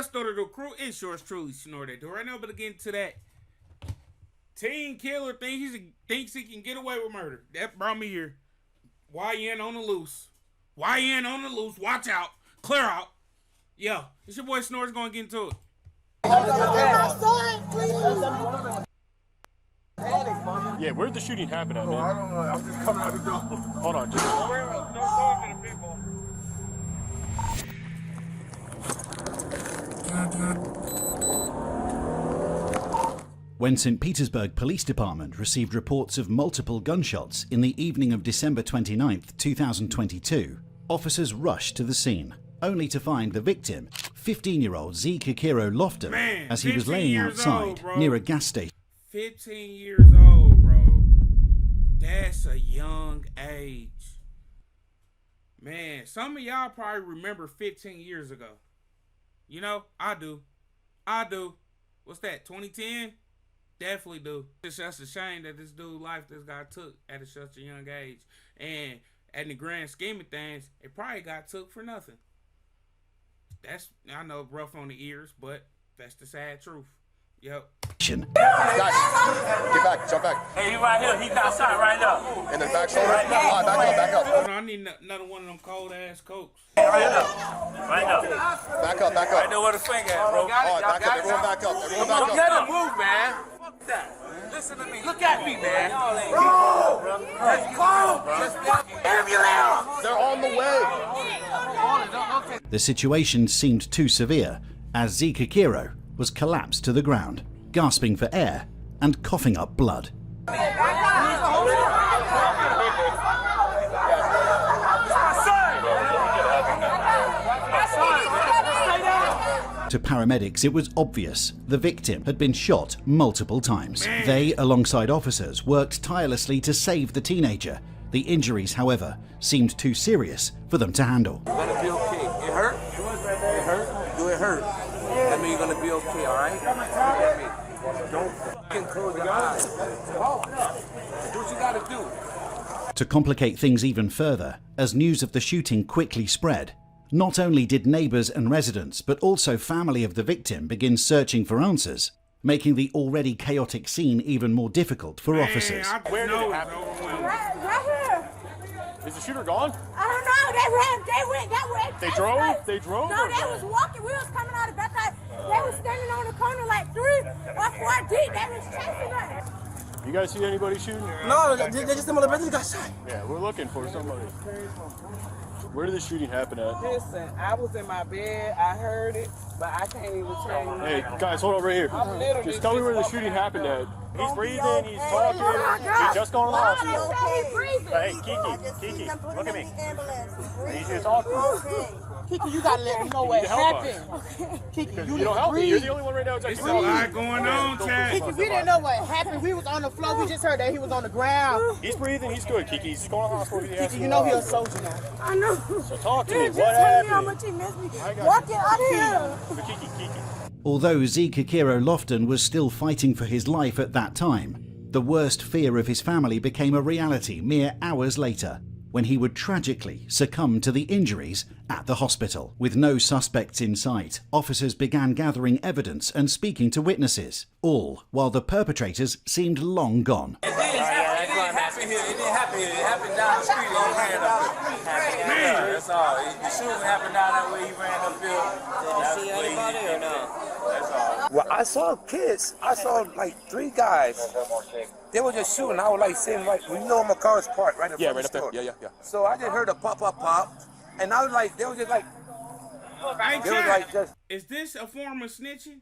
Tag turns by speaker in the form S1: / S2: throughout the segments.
S1: else snorted the crew? It's yours truly snorted. Right now, but get into that. Teen killer thinks he can get away with murder. That brought me here. YN on the loose. YN on the loose. Watch out. Clear out. Yo, it's your boy Snort's gonna get into it.
S2: Yeah, where'd the shooting happen at, man?
S3: I don't know. I'm just coming out the door.
S2: Hold on, just...
S3: Don't talk to the people.
S4: When St. Petersburg Police Department received reports of multiple gunshots in the evening of December 29, 2022, officers rushed to the scene, only to find the victim, 15-year-old Z. Kikiro Lofton, as he was laying outside near a gas station.
S1: 15 years old, bro. That's a young age. Man, some of y'all probably remember 15 years ago. You know, I do. What's that, 2010? Definitely do. It's just a shame that this dude's life this guy took at such a young age. And in the grand scheme of things, it probably got took for nothing. That's, I know, rough on the ears, but that's the sad truth. Yep.
S2: Guys, get back, jump back.
S5: Hey, he right here. He's outside right now.
S2: In the back shoulder?
S5: Right now.
S2: All right, back up.
S1: Hold on, I need another one of them cold-ass Cokes.
S5: Right now.
S2: Back up.
S5: Right there where the finger at, bro.
S2: All right, back up. Everyone back up.
S5: Don't let him move, man. Fuck that. Listen to me. Look at me, man. Let's go. Ambulance.
S2: They're on the way.
S4: The situation seemed too severe as Z. Kikiro was collapsed to the ground, gasping for air and coughing up blood. To paramedics, it was obvious the victim had been shot multiple times. They, alongside officers, worked tirelessly to save the teenager. The injuries, however, seemed too serious for them to handle.
S5: You're gonna be okay. It hurt? It hurt? Do it hurt? That means you're gonna be okay, alright? Don't fucking close your eyes. Do what you gotta do.
S4: To complicate things even further, as news of the shooting quickly spread, not only did neighbours and residents, but also family of the victim begin searching for answers, making the already chaotic scene even more difficult for officers.
S2: Where did it happen?
S6: Right here.
S2: Is the shooter gone?
S6: I don't know. They went that way.
S2: They drove? They drove?
S6: No, they was walking. We was coming out of Bethlehem. They was standing on the corner like 3 or 4 deep. They was chasing us.
S2: You guys see anybody shooting?
S7: No, they just in the building got shot.
S2: Yeah, we're looking for somebody. Where did the shooting happen at?
S8: Listen, I was in my bed, I heard it, but I can't even tell you.
S2: Hey, guys, hold on right here. Just tell me where the shooting happened at. He's breathing, he's talking, he's just going to the hospital. Hey, Kiki, look at me. I need you to talk to me.
S8: Kiki, you gotta let me know what happened. Kiki,
S2: You don't help me. You're the only one right now who's
S1: There's
S2: actually
S1: a lot going on, Chad.
S8: Kiki, we didn't know what happened. We was on the floor. We just heard that he was on the ground.
S2: He's breathing, he's good, Kiki. He's going to the hospital.
S8: Kiki, you know he's a soldier now.
S6: I know.
S2: So talk to me.
S6: Just
S2: What
S6: tell me how
S2: happened?
S6: much he missed me. Walking out here.
S2: So Kiki.
S4: Although Z. Kikiro Lofton was still fighting for his life at that time, the worst fear of his family became a reality mere hours later, when he would tragically succumb to the injuries at the hospital. With no suspects in sight, officers began gathering evidence and speaking to witnesses, all while the perpetrators seemed long gone.
S5: It didn't happen here. It happened down the street and he ran up here. That's all. The shooting happened down that way. He ran up here. Did you see anybody or no? That's all.
S7: Well, I saw kids. I saw like 3 guys. They were just shooting. I was like sitting right, you know, my car's parked right in front of the store.
S2: Yeah.
S7: So I just heard a pop, and I was like, they were just like,
S1: Is this a form of snitching?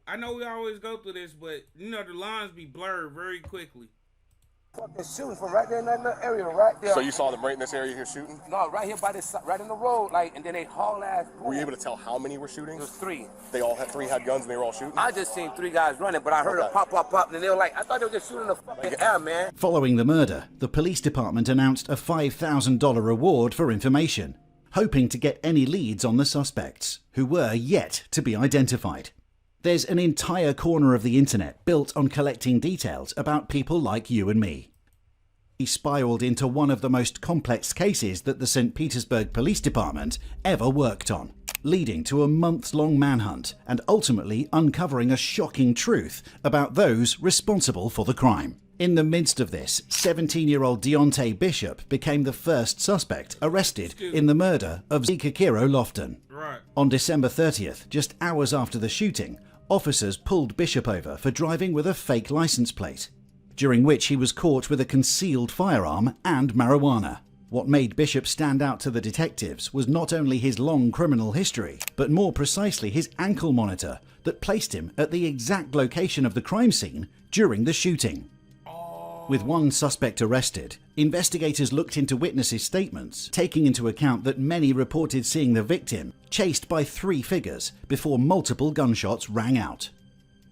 S1: I know we always go through this, but you know the lines be blurred very quickly.
S7: fucking shooting from right there in that little area, right there.
S2: So you saw them right in this area here shooting?
S7: No, right here by this, right in the road, like, and then they haul ass.
S2: Were you able to tell how many were shooting?
S7: It was 3.
S2: They all had 3 had guns and they were all shooting?
S7: I just seen 3 guys running, but I heard a pop, and they were like, I thought they were just shooting the fucking air, man.
S4: Following the murder, the police department announced a $5,000 reward for information, hoping to get any leads on the suspects, who were yet to be identified. There's an entire corner of the internet built on collecting details about people like you and me. He spiraled into one of the most complex cases that the St. Petersburg Police Department ever worked on. leading to a months-long manhunt and ultimately uncovering a shocking truth about those responsible for the crime. In the midst of this, 17-year-old Deontay Bishop became the first suspect arrested in the murder of Reconstructing Lofton.
S1: Right.
S4: On December 30th, just hours after the shooting, officers pulled Bishop over for driving with a fake license plate, during which he was caught with a concealed firearm and marijuana. What made Bishop stand out to the detectives was not only his long criminal history, but more precisely his ankle monitor that placed him at the exact location of the crime scene during the shooting. With one suspect arrested, investigators looked into witnesses' statements, taking into account that many reported seeing the victim chased by 3 figures before multiple gunshots rang out.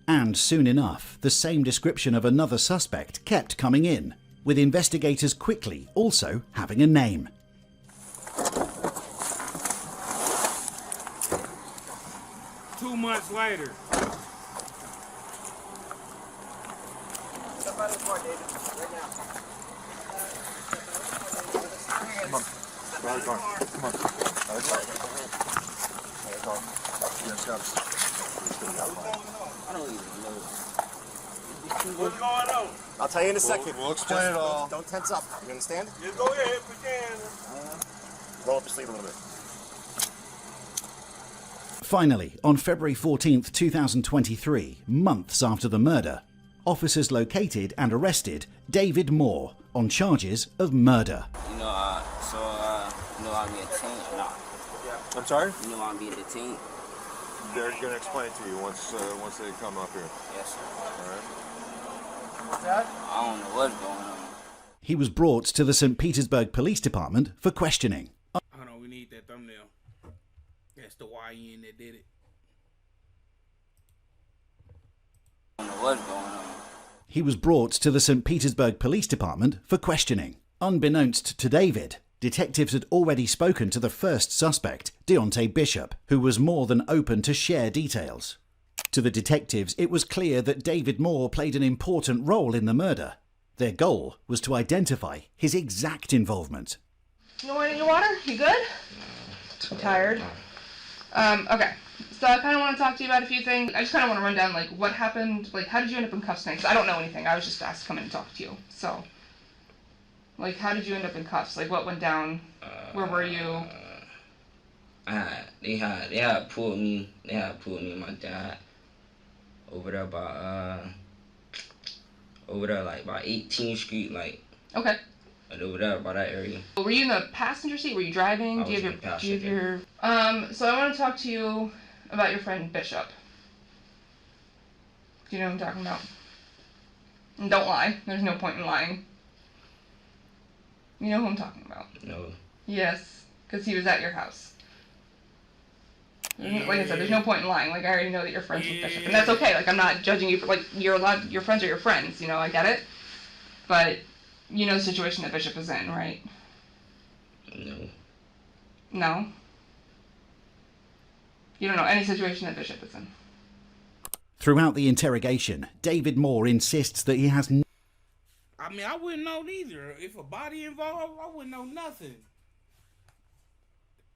S4: And soon enough, the same description of another suspect kept coming in, with investigators quickly also having a name.
S1: Two months later.
S2: Step out of the car, David, right now.
S3: Come on. Step out of the car. Come on. Out of the car. Out of the car. Yes, got it.
S5: I don't even know.
S3: What's going on?
S2: I'll tell you in a second.
S3: We'll explain it all.
S2: Don't tense up. You understand?
S3: Just go ahead if we can.
S2: Roll up your sleeve a little bit.
S4: Finally, on February 14th, 2023, months after the murder, officers located and arrested David Moore on charges of murder.
S5: You know, I'll be detained. No.
S3: I'm sorry?
S5: You know I'm being detained.
S3: They're going to explain it to you once they come up here.
S5: Yes, sir.
S3: All right.
S5: I don't know what's going on.
S4: He was brought to the St. Petersburg Police Department for questioning.
S1: Hold on, we need that thumbnail. That's the YN that did it.
S5: I don't know what's going on.
S4: He was brought to the St. Petersburg Police Department for questioning. Unbeknownst to David, detectives had already spoken to the first suspect, Deontay Bishop, who was more than open to share details. To the detectives, it was clear that David Moore played an important role in the murder. Their goal was to identify his exact involvement.
S9: You want any water? You good? I'm tired. Okay. So I kind of want to talk to you about a few things. I just kind of want to run down, like, what happened, like, how did you end up in cuffs tonight? 'Cause I don't know anything. I was just asked to come in and talk to you. So, like, how did you end up in cuffs? Like, what went down? Where were you?
S5: They had pulled me and my dad over there like by 18th Street, like.
S9: Okay.
S5: Like over there by that area.
S9: Were you in the passenger seat? Were you driving?
S5: I was in the passenger.
S9: So I want to talk to you about your friend Bishop. Do you know what I'm talking about? And don't lie. There's no point in lying. You know who I'm talking about?
S5: No.
S9: Yes, because he was at your house. Like I said, there's no point in lying. Like, I already know that you're friends with Bishop. And that's okay. Like, I'm not judging you for, like, you're allowed, your friends are your friends, you know, I get it. But you know the situation that Bishop is in, right?
S5: No.
S9: No? You don't know any situation that Bishop is in?
S4: Throughout the interrogation, David Moore insists that he has
S1: I mean, I wouldn't know either. If a body involved, I wouldn't know nothing.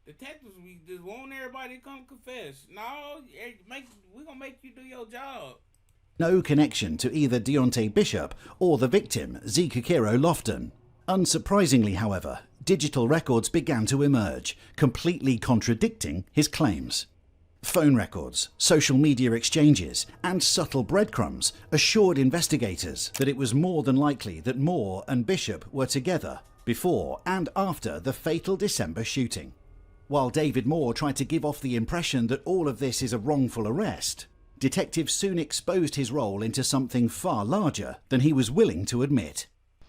S1: Detectives, we just want everybody to come confess. No, we're going to make you do your job.
S4: no connection to either Deontay Bishop or the victim, Reconstructing Lofton. Unsurprisingly, however, digital records began to emerge, completely contradicting his claims. Phone records, social media exchanges, and subtle breadcrumbs assured investigators that it was more than likely that Moore and Bishop were together before and after the fatal December shooting. While David Moore tried to give off the impression that all of this is a wrongful arrest, detectives soon exposed his role into something far larger than he was willing to admit.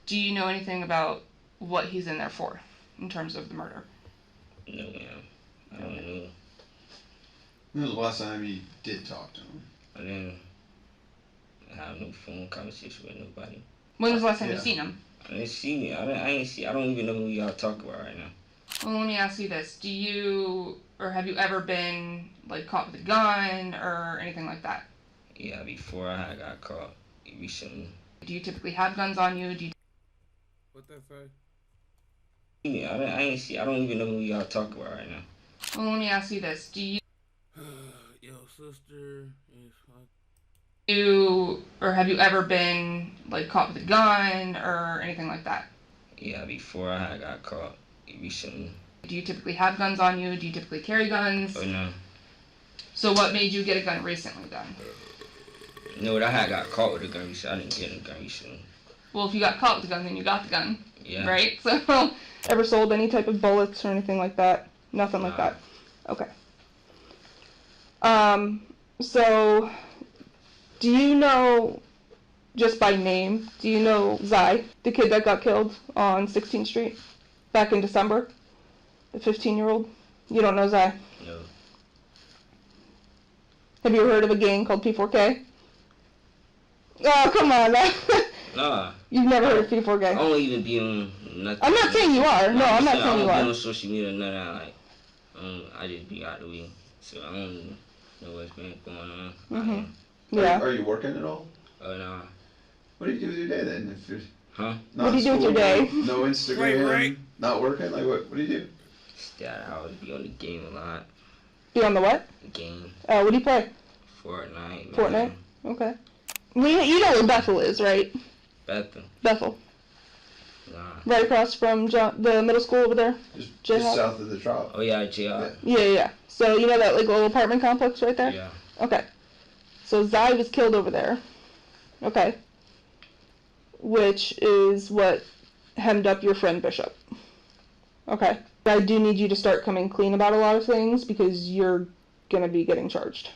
S9: Do you know anything about what he's in there for, in terms of the murder?
S5: No, ma'am. I don't know.
S10: When was the last time you did talk to him?
S5: I didn't have no phone conversation with nobody.
S9: When was the last time you seen him?
S5: I didn't see it. I don't even know who y'all talk about right now.
S9: Well, let me ask you this. Do you, or have you ever been, like, caught with a gun or anything like that?
S5: Yeah, before I got caught recently.
S9: Do you typically have guns on you?
S1: What that say?
S5: Yeah, I don't even know who y'all talk about right now.
S9: Well, let me ask you this. Do you
S1: sister is
S9: have you ever been like caught with a gun or anything like that?
S5: Yeah, before I got caught recently.
S9: Do you typically have guns on you? Do you typically carry guns?
S5: Oh no.
S9: So what made you get a gun recently then?
S5: No, I had got caught with a gun recently. I didn't get a gun recently.
S9: Well, if you got caught with a gun, then you got the gun.
S5: Yeah.
S9: Right? So, ever sold any type of bullets or anything like that? Nothing like that? Okay. So, do you know, just by name, do you know Zai, the kid that got killed on 16th Street back in December? The 15-year-old? You don't know Zai?
S5: No.
S9: Have you ever heard of a gang called P4K? Oh, come on.
S5: Nah.
S9: You've never heard of P4K?
S5: I don't even be on nothing.
S9: I'm not saying you are. No, I'm not saying you
S5: I don't
S9: are.
S5: be on social media or nothing. Like, I just be out the way. So I don't know what's been going on.
S9: Mm-hmm. Yeah.
S10: Are you working at all?
S5: Oh, no.
S10: What do you do with your day then? If you're
S9: What do you do with your day?
S10: No Instagram, not working? Like, what do you do?
S5: Stay out of the house, be on the game a lot.
S9: Be on the what?
S5: The game.
S9: What do you play?
S5: Fortnite.
S9: Fortnite? Okay. Well, you know where Bethel is, right?
S5: Bethel. Nah.
S9: Right across from the middle school over there?
S10: Just south of the Trop.
S5: Oh, yeah, J.R.
S9: Yeah. So, you know that like little apartment complex right there?
S5: Yeah.
S9: Okay. So, Zai was killed over there. Okay. Which is what hemmed up your friend Bishop. Okay. I do need you to start coming clean about a lot of things because you're going to be getting charged.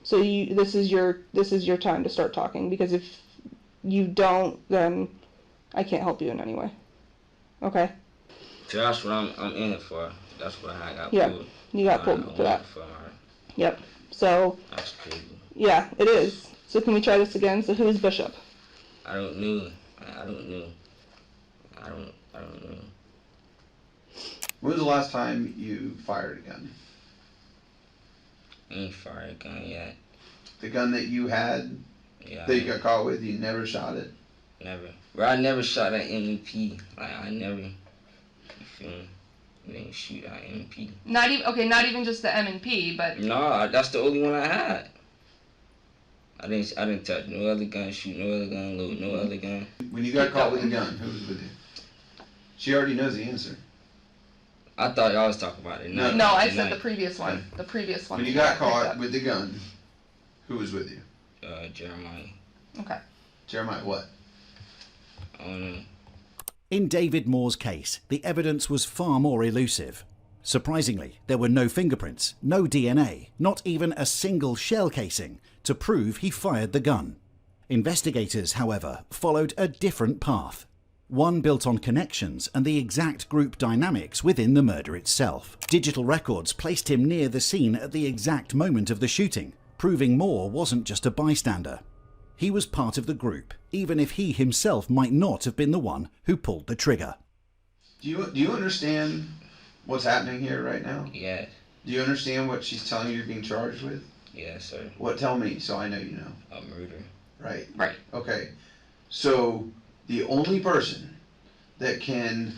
S9: So this is your time to start talking, because if you don't, then I can't help you in any way. Okay?
S5: So that's what I'm in it for. That's what I got pulled.
S9: Yeah, you got pulled for that. Yep. So.
S5: That's crazy.
S9: Yeah, it is. So can we try this again? So who is Bishop?
S5: I don't know. I don't know.
S10: When was the last time you fired a gun?
S5: I ain't fired a gun yet.
S10: The gun that you had, that you got caught with, you never shot it?
S5: Never. Bro, I never shot at MP. Like, I never, you feel me? I didn't shoot at MP.
S9: Not even just the M&P, but...
S5: No, that's the only one I had. I didn't touch no other gun, shoot no other gun, load no other gun.
S10: When you got caught with a gun, who was with you? She already knows the answer.
S5: I thought y'all was talking about it.
S9: No, I said the previous one. The previous one.
S10: When you got caught with the gun, who was with you?
S5: Jeremiah.
S9: Okay.
S10: Jeremiah what?
S5: I don't know.
S4: In David Moore's case, the evidence was far more elusive. Surprisingly, there were no fingerprints, no DNA, not even a single shell casing to prove he fired the gun. Investigators, however, followed a different path. One built on connections and the exact group dynamics within the murder itself. Digital records placed him near the scene at the exact moment of the shooting, proving Moore wasn't just a bystander. He was part of the group, even if he himself might not have been the one who pulled the trigger.
S10: Do you understand what's happening here right now?
S5: Yeah.
S10: Do you understand what she's telling you you're being charged with?
S5: Yes, sir.
S10: What? Tell me, so I know you know.
S5: A murder.
S10: Right.
S9: Right.
S10: Okay. So the only person that can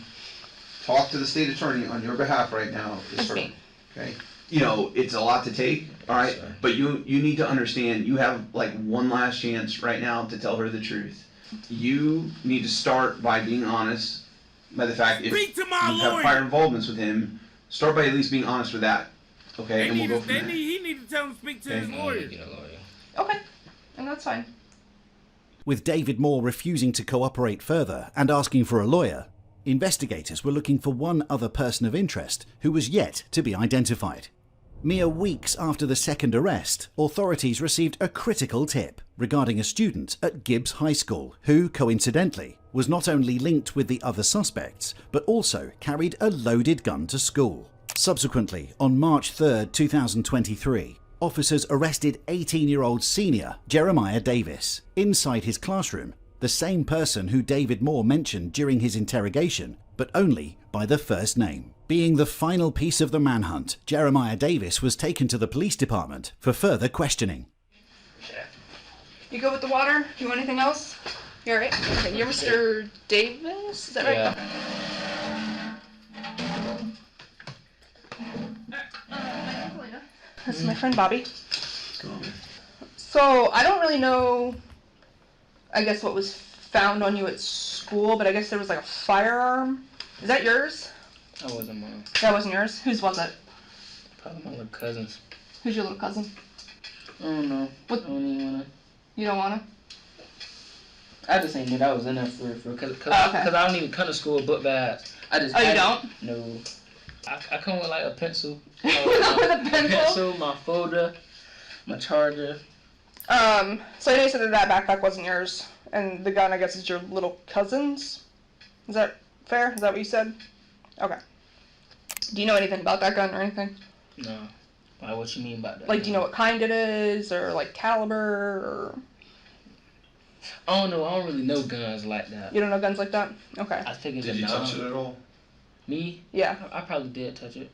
S10: talk to the state attorney on your behalf right now is her. Okay. You know, it's a lot to take, all right?
S5: Yes,
S10: but you need to understand, you have like one last chance right now to tell her the truth. You need to start by being honest by the fact if you have prior involvements with him, start by at least being honest with that. Okay, and we'll go from there.
S1: He need to tell him to speak to his lawyer.
S9: Okay, and that's fine.
S4: With David Moore refusing to cooperate further and asking for a lawyer, investigators were looking for one other person of interest who was yet to be identified. Mere weeks after the second arrest, authorities received a critical tip regarding a student at Gibbs High School who, coincidentally, was not only linked with the other suspects, but also carried a loaded gun to school. Subsequently, on March 3rd, 2023, officers arrested 18-year-old senior Jeremiah Davis inside his classroom, the same person who David Moore mentioned during his interrogation, but only by the first name. Being the final piece of the manhunt, Jeremiah Davis was taken to the police department for further questioning.
S9: You go with the water? Do you want anything else? You alright? Okay, you're Mr. Davis? Is that right?
S5: Yeah.
S9: This is my friend Bobby. So, I don't really know, I guess, what was found on you at school, but I guess there was like a firearm. Is that yours?
S11: That wasn't mine.
S9: That wasn't yours? Whose was it?
S11: Probably my little cousin's.
S9: Who's your little cousin?
S11: I don't know. What? I don't even wanna.
S9: You don't wanna?
S11: I just ain't knew that was in there cause
S9: okay.
S11: I don't even come to school with book bags. I just.
S9: Oh, you don't?
S11: No. I come with like a pencil.
S9: You come with a pencil?
S11: My folder, my charger.
S9: So I know you said that backpack wasn't yours, and the gun, I guess, is your little cousin's? Is that fair? Is that what you said? Okay. Do you know anything about that gun or anything?
S11: No. Like, what you mean about that?
S9: Like, do you know what kind it is, or like caliber, or?
S11: I don't know. I don't really know guns like that.
S9: You don't know guns like that? Okay.
S11: I think it's
S3: Did you touch it at all?
S11: Me?
S9: Yeah.
S11: I probably did touch it.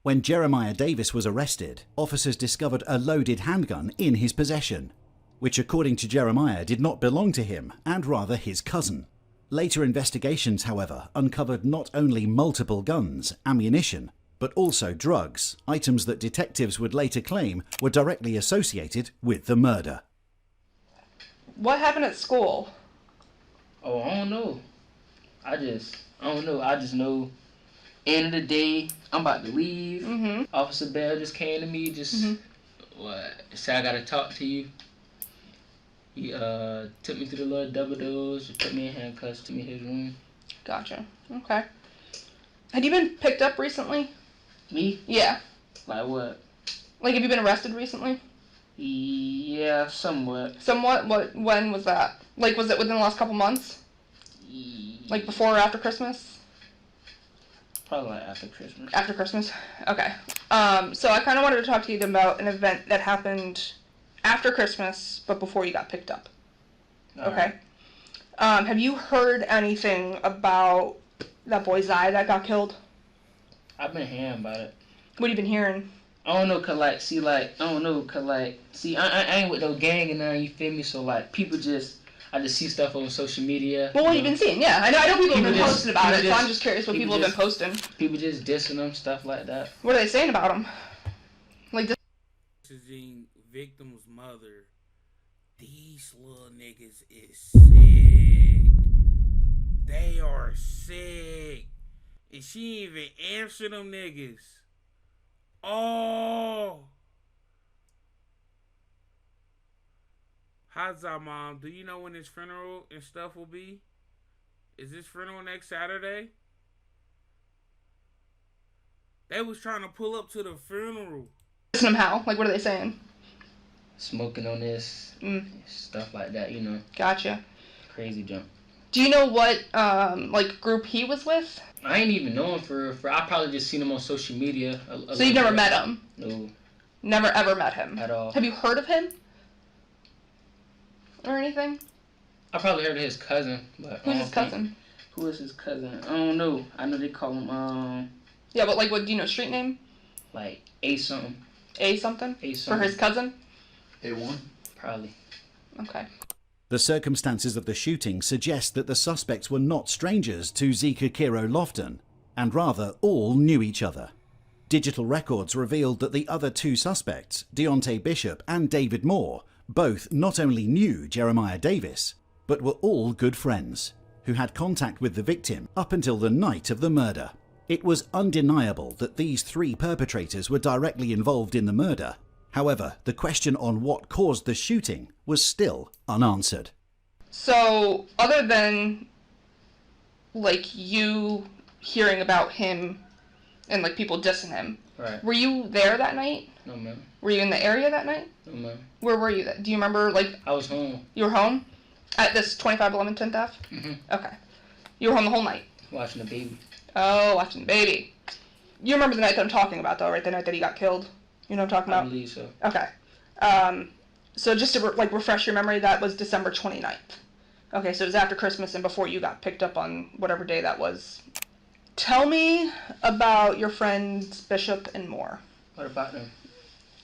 S4: When Jeremiah Davis was arrested, officers discovered a loaded handgun in his possession, which according to Jeremiah did not belong to him and rather his cousin. Later investigations, however, uncovered not only multiple guns, ammunition, but also drugs, items that detectives would later claim were directly associated with the murder.
S9: What happened at school?
S11: Oh, I don't know. I don't know. I just know, end of the day, I'm about to leave.
S9: Mm-hmm.
S11: Officer Bell just came to me, said I gotta talk to you. He took me to the little double doors, put me in handcuffs, took me to his room.
S9: Gotcha. Okay. Had you been picked up recently?
S11: Me?
S9: Yeah.
S11: Like what?
S9: Like, have you been arrested recently?
S11: Yeah, somewhat.
S9: Somewhat? When was that? Like, was it within the last couple months? Like, before or after Christmas?
S11: Probably like after Christmas.
S9: After Christmas? Okay. So I kind of wanted to talk to you about an event that happened after Christmas, but before you got picked up.
S11: All
S9: okay. Right. Have you heard anything about that boy Zai that got killed?
S11: I've been hearing about it.
S9: What have you been hearing?
S11: I don't know, I ain't with no gang and nothing, you feel me? So, like, I just see stuff on social media.
S9: Well, what have you been seeing? Yeah, I know people have been posting about it, so I'm just curious what people have been posting.
S11: People just dissing them, stuff like that.
S9: What are they saying about them? Like this.
S1: Victim's mother. These little niggas is sick. They are sick. And she ain't even answer them niggas. Oh. How's that, Mom? Do you know when his funeral and stuff will be? Is this funeral next Saturday? They was trying to pull up to the funeral.
S9: Listen to them how? Like, what are they saying?
S11: Smoking on this, stuff like that, you know.
S9: Gotcha.
S11: Crazy junk.
S9: Do you know what, like, group he was with?
S11: I ain't even know him for I probably just seen him on social media.
S9: So you've never met him?
S11: No.
S9: Never ever met him?
S11: At all.
S9: Have you heard of him? Or anything?
S11: I probably heard of his cousin, but
S9: who's his cousin?
S11: Who is his cousin? I don't know. I know they call him
S9: Yeah, but like, what do you know? Street name?
S11: Like A something.
S9: A something?
S11: A something.
S9: For his cousin?
S3: A1?
S11: Probably.
S9: Okay.
S4: The circumstances of the shooting suggest that the suspects were not strangers to Zika Kiro Lofton, and rather all knew each other. Digital records revealed that the other two suspects, Deontay Bishop and David Moore, both not only knew Jeremiah Davis, but were all good friends, who had contact with the victim up until the night of the murder. It was undeniable that these three perpetrators were directly involved in the murder. However, the question on what caused the shooting was still unanswered.
S9: So, other than, like, you hearing about him and, like, people dissing him,
S11: right.
S9: Were you there that night?
S11: No, ma'am.
S9: Were you in the area that night?
S11: No, ma'am.
S9: Where were you? Do you remember, like...
S11: I was home.
S9: You were home? At this 2511 10th Ave?
S11: Mm-hmm.
S9: Okay. You were home the whole night?
S11: Watching the baby.
S9: Oh, watching the baby. You remember the night that I'm talking about, though, right? The night that he got killed? You know what I'm talking about?
S11: I believe so.
S9: Okay. So just to, refresh your memory, that was December 29th. Okay, so it was after Christmas and before you got picked up on whatever day that was. Tell me about your friends Bishop and Moore.
S11: What about them?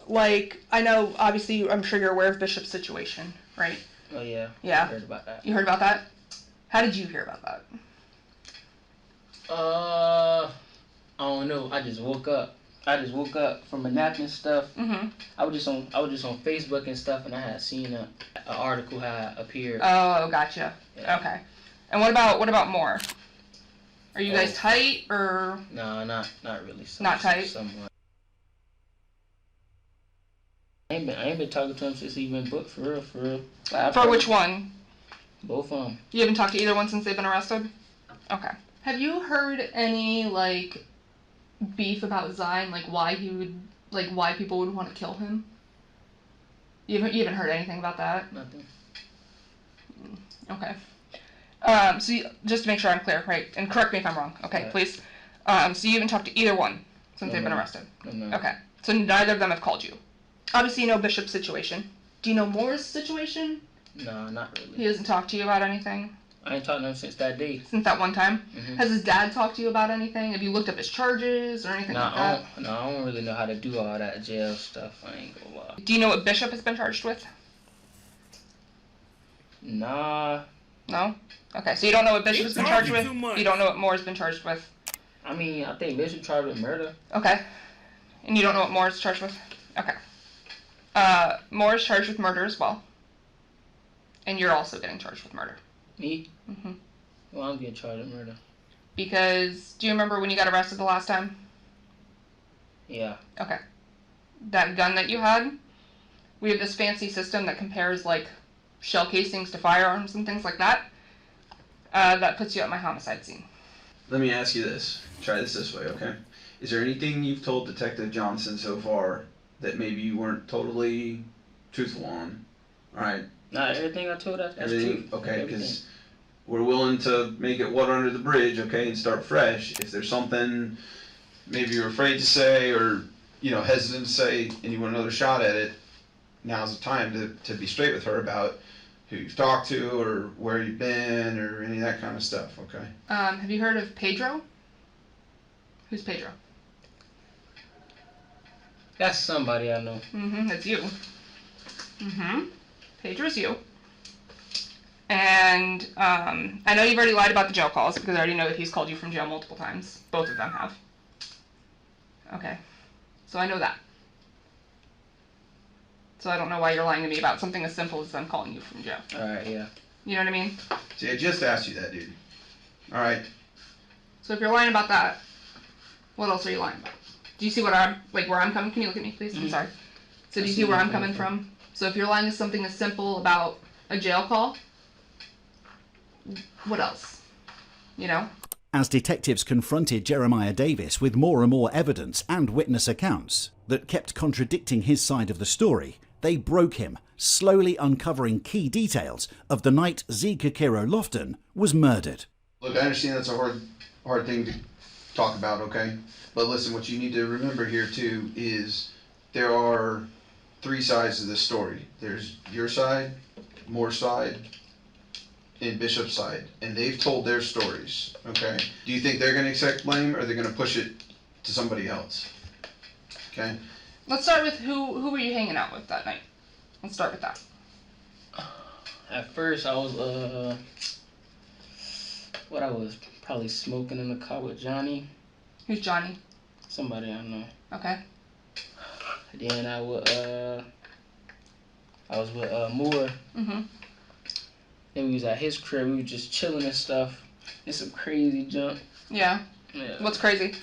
S9: Like, I know, obviously, I'm sure you're aware of Bishop's situation, right?
S11: Oh, yeah.
S9: Yeah?
S11: I heard about that.
S9: You heard about that? How did you hear about that?
S11: I don't know. I just woke up. I just woke up from a nap and stuff.
S9: Mm-hmm.
S11: I was just on Facebook and stuff, and I had seen an article had appeared.
S9: Oh, gotcha.
S11: Yeah.
S9: Okay. And what about more? Are you guys tight or?
S11: No, not really.
S9: Not tight.
S11: Somewhat. I ain't been talking to him since he been booked, for real.
S9: For which one?
S11: Both of them.
S9: You haven't talked to either one since they've been arrested? Okay. Have you heard any, like, beef about Zion? Like, why people would want to kill him? You haven't heard anything about that?
S11: Nothing.
S9: Okay. So just to make sure I'm clear, right? And correct me if I'm wrong, okay, please. So you haven't talked to either one since they've been arrested?
S11: No.
S9: Okay. So neither of them have called you? Obviously you know Bishop's situation. Do you know Moore's situation?
S11: No, not really.
S9: He doesn't talk to you about anything?
S11: I ain't talked to him since that day.
S9: Since that one time?
S11: Mm-hmm.
S9: Has his dad talked to you about anything? Have you looked up his charges or anything like that?
S11: I don't really know how to do all that jail stuff. I ain't gonna lie.
S9: Do you know what Bishop has been charged with?
S11: Nah.
S9: No? Okay, so you don't know what Bishop's been charged with? You don't know what Moore's been charged with?
S11: I mean, I think Bishop charged with murder.
S9: Okay. And you don't know what Moore's charged with? Okay. Moore's charged with murder as well. And you're also getting charged with murder.
S11: Me?
S9: Mm-hmm.
S11: Well, I'm getting charged with murder.
S9: Because, do you remember when you got arrested the last time?
S11: Yeah.
S9: Okay. That gun that you had, we have this fancy system that compares, like, shell casings to firearms and things like that. That puts you at my homicide scene.
S10: Let me ask you this. Try this way, okay? Is there anything you've told Detective Johnson so far that maybe you weren't totally truthful on? All right.
S11: Not everything I told us. That's
S10: Everything,
S11: true.
S10: okay, because we're willing to make it water under the bridge, okay, and start fresh. If there's something maybe you're afraid to say or, hesitant to say and you want another shot at it, now's the time to be straight with her about who you've talked to or where you've been or any of that kind of stuff, okay?
S9: Have you heard of Pedro? Who's Pedro?
S11: That's somebody I know.
S9: Mm-hmm, that's you. Mm-hmm. Pedro's you. And, I know you've already lied about the jail calls, because I already know that he's called you from jail multiple times. Both of them have. Okay. So I know that. So I don't know why you're lying to me about something as simple as them calling you from jail.
S11: Alright, yeah.
S9: You know what I mean?
S10: See, I just asked you that, dude. Alright.
S9: So if you're lying about that, what else are you lying about? Do you see where I'm coming? Can you look at me, please? I'm sorry. So do you see where I'm coming from? So if you're lying to something as simple about a jail call, what else?
S4: As detectives confronted Jeremiah Davis with more and more evidence and witness accounts that kept contradicting his side of the story, they broke him, slowly uncovering key details of the night Z. Kikiro Lofton was murdered.
S10: Look, I understand that's a hard thing to talk about, okay? But listen, what you need to remember here, too, is there are three sides to this story. There's your side, Moore's side, and Bishop's side. And they've told their stories, okay? Do you think they're going to accept blame, or are they going to push it to somebody else? Okay?
S9: Let's start with who were you hanging out with that night? Let's start with that.
S11: At first, I was, I was probably smoking in the car with Johnny.
S9: Who's Johnny?
S11: Somebody I know.
S9: Okay.
S11: Then I was with Moore.
S9: Mm-hmm.
S11: Then we was at his crib. We was just chilling and stuff. It's some crazy junk.
S9: Yeah. What's crazy?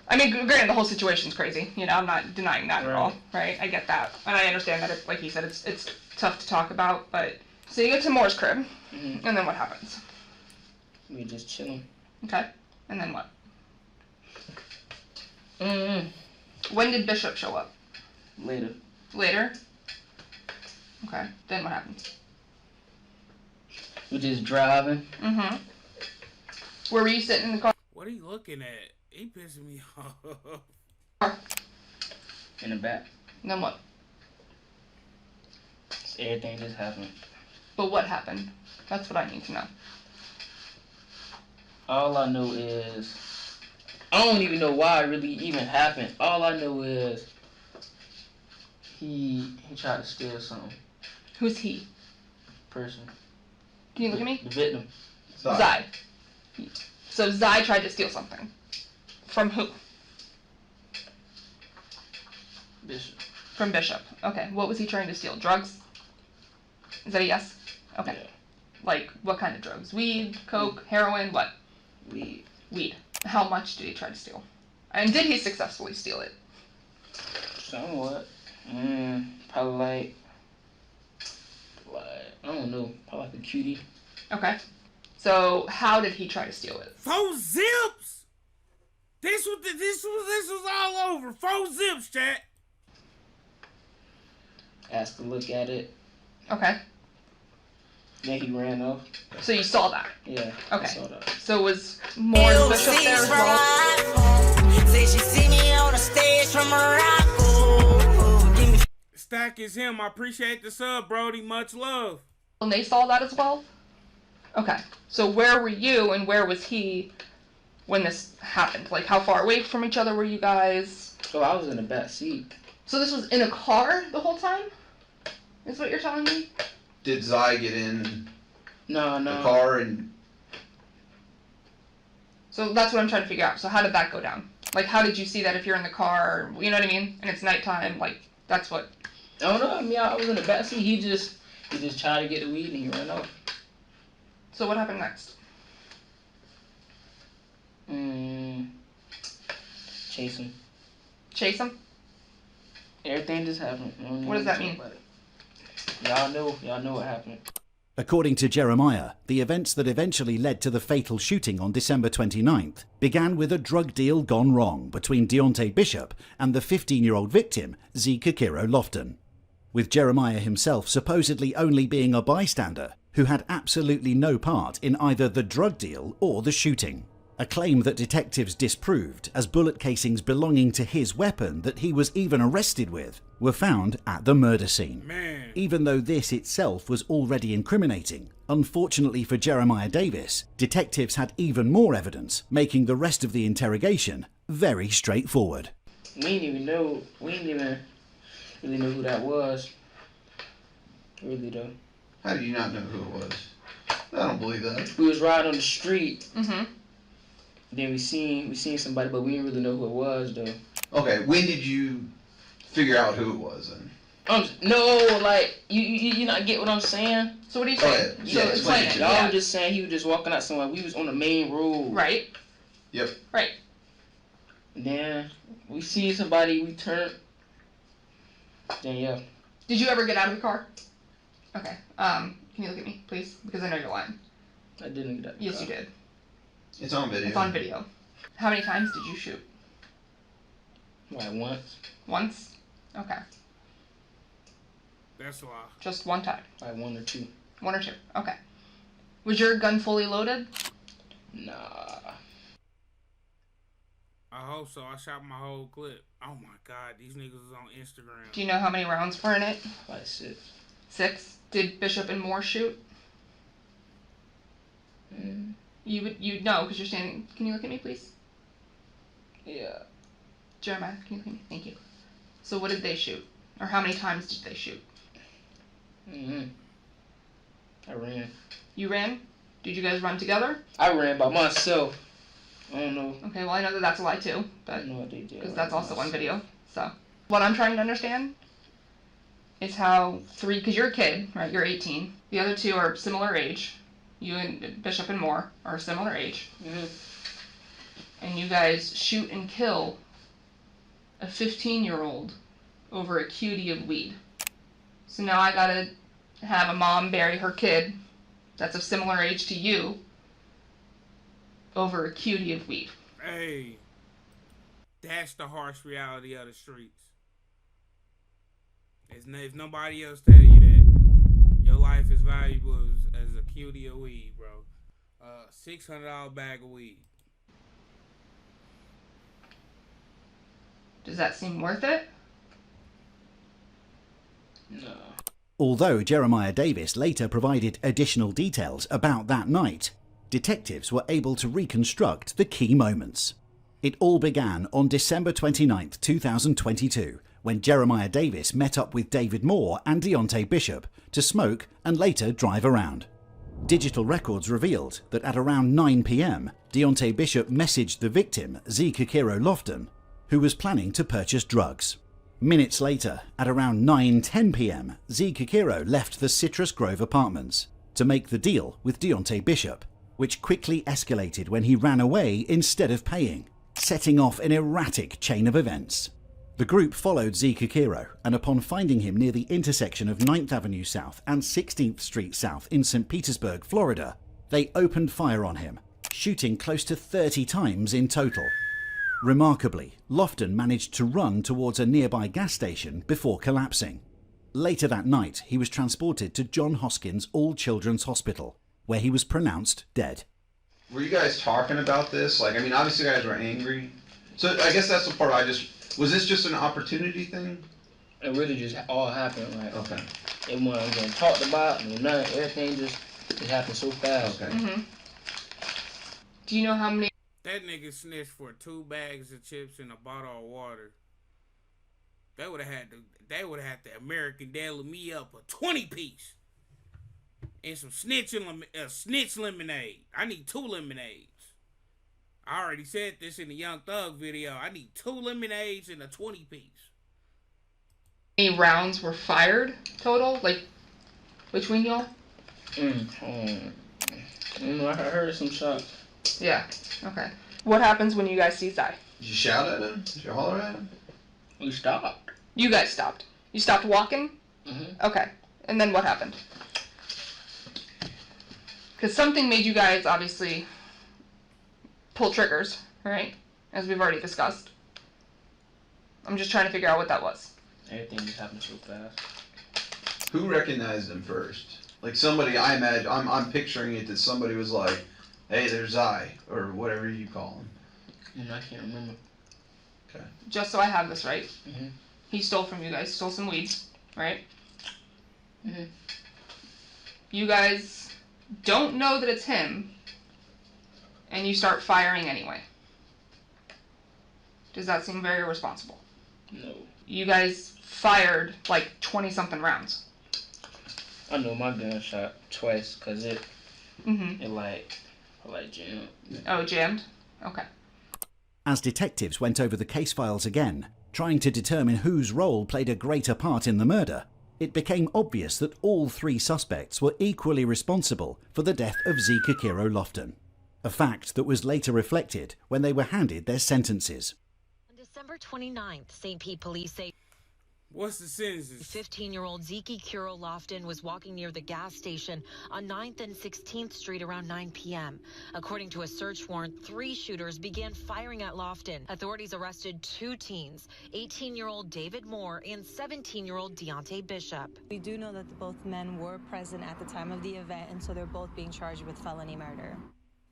S9: I mean, granted, the whole situation's crazy. I'm not denying that at all, right? I get that, and I understand that. Like he said, it's tough to talk about. But so you get to Moore's crib, and then what happens?
S11: We just chilling.
S9: Okay. And then what?
S11: When
S9: did Bishop show up?
S11: Later.
S9: Later? Okay. Then what happens?
S11: We just driving.
S9: Mm-hmm. Where were you sitting in the car?
S1: What are you looking at? He pissing me off.
S11: In the back.
S9: And then what?
S11: Everything just happened.
S9: But what happened? That's what I need to know.
S11: All I know is, I don't even know why it really even happened. All I know is he tried to steal something.
S9: Who's he?
S11: Person.
S9: Can you look at me?
S11: The victim.
S9: Zai. So Zai tried to steal something. From who?
S11: Bishop.
S9: From Bishop. Okay. What was he trying to steal? Drugs? Is that a yes? Okay.
S11: Yeah.
S9: Like, what kind of drugs? Weed, coke, heroin, what?
S11: Weed.
S9: Weed. How much did he try to steal? And did he successfully steal it?
S11: Somewhat. Probably I don't know. Probably like a cutie.
S9: Okay. So, how did he try to steal it?
S1: 4 zips! This was all over. 4 zips, chat.
S11: Asked to look at it.
S9: Okay.
S11: Then he ran off.
S9: So you saw that?
S11: Yeah.
S9: Okay.
S11: I saw that.
S9: So was more Bishop there as well?
S12: Say she see me on the stage from Morocco.
S1: Stack is him. I appreciate the sub, Brody. Much love.
S9: And they saw that as well? Okay. So where were you and where was he when this happened? Like, how far away from each other were you guys?
S11: So I was in the back seat.
S9: So this was in a car the whole time? Is what you're telling me?
S10: Did Zai get in
S11: No.
S10: the car and...
S9: So that's what I'm trying to figure out. So how did that go down? Like, how did you see that if you're in the car, you know what I mean? And it's nighttime, like, that's what...
S11: I don't know. I mean, I was in the back seat. He just tried to get the weed and he ran off.
S9: So what happened next?
S11: Chase him.
S9: Chase him?
S11: Everything just happened.
S9: What does that mean?
S11: Y'all know what happened.
S4: According to Jeremiah, the events that eventually led to the fatal shooting on December 29th began with a drug deal gone wrong between Deontay Bishop and the 15-year-old victim, Zikakiro Lofton, with Jeremiah himself supposedly only being a bystander who had absolutely no part in either the drug deal or the shooting. A claim that detectives disproved, as bullet casings belonging to his weapon that he was even arrested with were found at the murder scene.
S1: Man.
S4: Even though this itself was already incriminating, unfortunately for Jeremiah Davis, detectives had even more evidence, making the rest of the interrogation very straightforward.
S11: We didn't even really know who that was. Really though.
S10: How do you not know who it was? I don't believe that.
S11: We was riding on the street.
S9: Mm-hmm.
S11: Then we seen somebody, but we didn't really know who it was though.
S10: Okay, when did you figure out who it was then?
S11: No, like you not get what I'm saying.
S9: So what are you saying?
S10: Okay. Yeah,
S9: explain it.
S11: I was just saying he was just walking out somewhere. We was on the main road.
S9: Right.
S10: Yep.
S9: Right.
S11: And then we see somebody. We turn. Then yeah.
S9: Did you ever get out of the car? Okay. Can you look at me, please? Because I know you're lying.
S11: I didn't get out.
S9: Yes, you did.
S10: It's on video.
S9: It's on video. How many times did you shoot?
S11: Like once.
S9: Once? Okay.
S1: That's a lot.
S9: Just one time?
S11: Like 1 or 2.
S9: 1 or 2. Okay. Was your gun fully loaded?
S11: Nah.
S1: I hope so. I shot my whole clip. Oh my god, these niggas is on Instagram.
S9: Do you know how many rounds were in it?
S11: Like 6.
S9: 6? Did Bishop and Moore shoot? You know, because you're standing. Can you look at me, please?
S11: Yeah.
S9: Jeremiah, can you look at me? Thank you. So what did they shoot? Or how many times did they shoot?
S11: I ran.
S9: You ran? Did you guys run together?
S11: I ran by myself. I don't know.
S9: Okay, well I know that that's a lie too, but
S11: No, they did.
S9: because that's also on video. So what I'm trying to understand is how because you're a kid, right? You're 18. The other 2 are similar age. You and Bishop and Moore are similar age. And you guys shoot and kill a 15-year-old over a cutie of weed. So now I gotta have a mom bury her kid that's of similar age to you over a cutie of weed.
S1: Hey, that's the harsh reality of the streets. If nobody else tell you that, your life is valuable as a cutie of weed, bro. $600 bag of weed.
S9: Does that seem worth it?
S11: No.
S4: Although Jeremiah Davis later provided additional details about that night, detectives were able to reconstruct the key moments. It all began on December 29th, 2022, when Jeremiah Davis met up with David Moore and Deontay Bishop to smoke and later drive around. Digital records revealed that at around 9 p.m, Deontay Bishop messaged the victim, Zikakiro Lofton, who was planning to purchase drugs. Minutes later, at around 9:10 p.m, Z Kikiro left the Citrus Grove apartments to make the deal with Deontay Bishop, which quickly escalated when he ran away instead of paying, setting off an erratic chain of events. The group followed Z Kikiro, and upon finding him near the intersection of 9th Avenue South and 16th Street South in St. Petersburg, Florida, they opened fire on him, shooting close to 30 times in total. Remarkably, Lofton managed to run towards a nearby gas station before collapsing. Later that night, he was transported to John Hoskins All Children's Hospital, where he was pronounced dead.
S10: Were you guys talking about this? Like, I mean, obviously you guys were angry. So I guess that's the part was this just an opportunity thing?
S11: It really just all happened. Like,
S10: okay.
S11: It wasn't getting talked about, everything just happened so fast.
S10: Okay.
S9: Mm-hmm. Do you know how many?
S1: That nigga snitched for 2 bags of chips and a bottle of water. They would have had the American Deli me up a 20-piece. And some snitch lemonade. I need 2 lemonades. I already said this in the Young Thug video. I need 2 lemonades and a 20-piece.
S9: How many rounds were fired total? Like, between y'all?
S11: I heard some shots.
S9: Yeah, okay. What happens when you guys see Zai?
S10: Did you shout at him? Did you holler at him?
S11: We stopped.
S9: You guys stopped. You stopped walking?
S11: Mm-hmm.
S9: Okay. And then what happened? Because something made you guys obviously pull triggers, right? As we've already discussed. I'm just trying to figure out what that was.
S11: Everything just happened so fast.
S10: Who recognized him first? Like somebody, I imagine, I'm picturing it that somebody was like, hey, there's I, or whatever you call him.
S11: I can't remember.
S10: Okay.
S9: Just so I have this right.
S11: Mm-hmm.
S9: He stole from you guys, stole some weeds, right?
S11: Mm-hmm.
S9: You guys don't know that it's him, and you start firing anyway. Does that seem very irresponsible?
S11: No.
S9: You guys fired like 20-something rounds.
S11: I know my gun shot twice, cause it
S9: Mm-hmm.
S11: like jammed.
S9: Oh, it jammed? Okay.
S4: As detectives went over the case files again, trying to determine whose role played a greater part in the murder, it became obvious that all 3 suspects were equally responsible for the death of Z Kikiro Lofton, a fact that was later reflected when they were handed their sentences.
S13: On December 29th, St. Pete police say
S1: What's the sentences?
S13: 15-year-old Z Kikiro Lofton was walking near the gas station on 9th and 16th Street around 9 p.m. According to a search warrant, 3 shooters began firing at Lofton. Authorities arrested 2 teens, 18-year-old David Moore and 17-year-old Deontay Bishop.
S14: We do know that both men were present at the time of the event, and so they're both being charged with felony murder.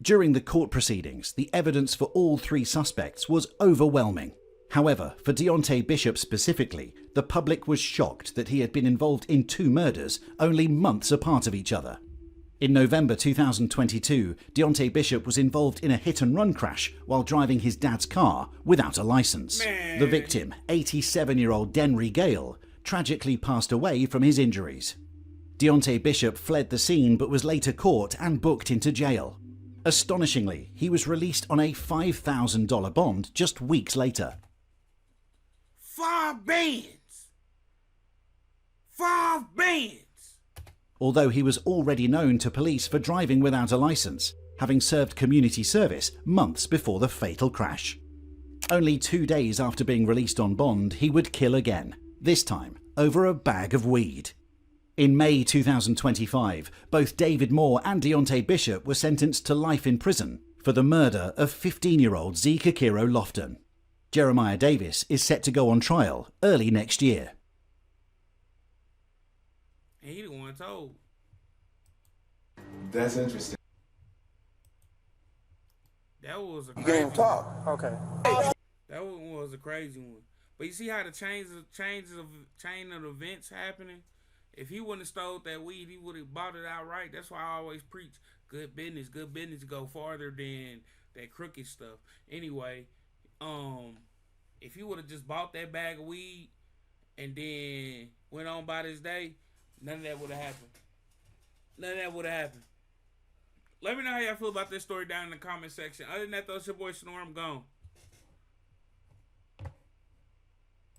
S4: During the court proceedings, the evidence for all 3 suspects was overwhelming. However, for Deontay Bishop specifically, the public was shocked that he had been involved in 2 murders only months apart of each other. In November 2022, Deontay Bishop was involved in a hit-and-run crash while driving his dad's car without a license. The victim, 87-year-old Denry Gale, tragically passed away from his injuries. Deontay Bishop fled the scene but was later caught and booked into jail. Astonishingly, he was released on a $5,000 bond just weeks later.
S1: 5 bands! 5 bands!
S4: Although he was already known to police for driving without a license, having served community service months before the fatal crash. Only 2 days after being released on bond, he would kill again, this time over a bag of weed. In May 2025, both David Moore and Deontay Bishop were sentenced to life in prison for the murder of 15-year-old Z Kikiro Lofton. Jeremiah Davis is set to go on trial early next year.
S1: And he the one told.
S3: That's interesting.
S1: That was a
S7: You can't even talk.
S2: Okay.
S1: That one was a crazy one. But you see how the chain of events happening? If he wouldn't have stole that weed, he would have bought it outright. That's why I always preach good business go farther than that crooked stuff. Anyway, if he would have just bought that bag of weed and then went on by this day, none of that would have happened. None of that would have happened. Let me know how y'all feel about this story down in the comment section. Other than that, though, it's your boy Snore. I'm gone.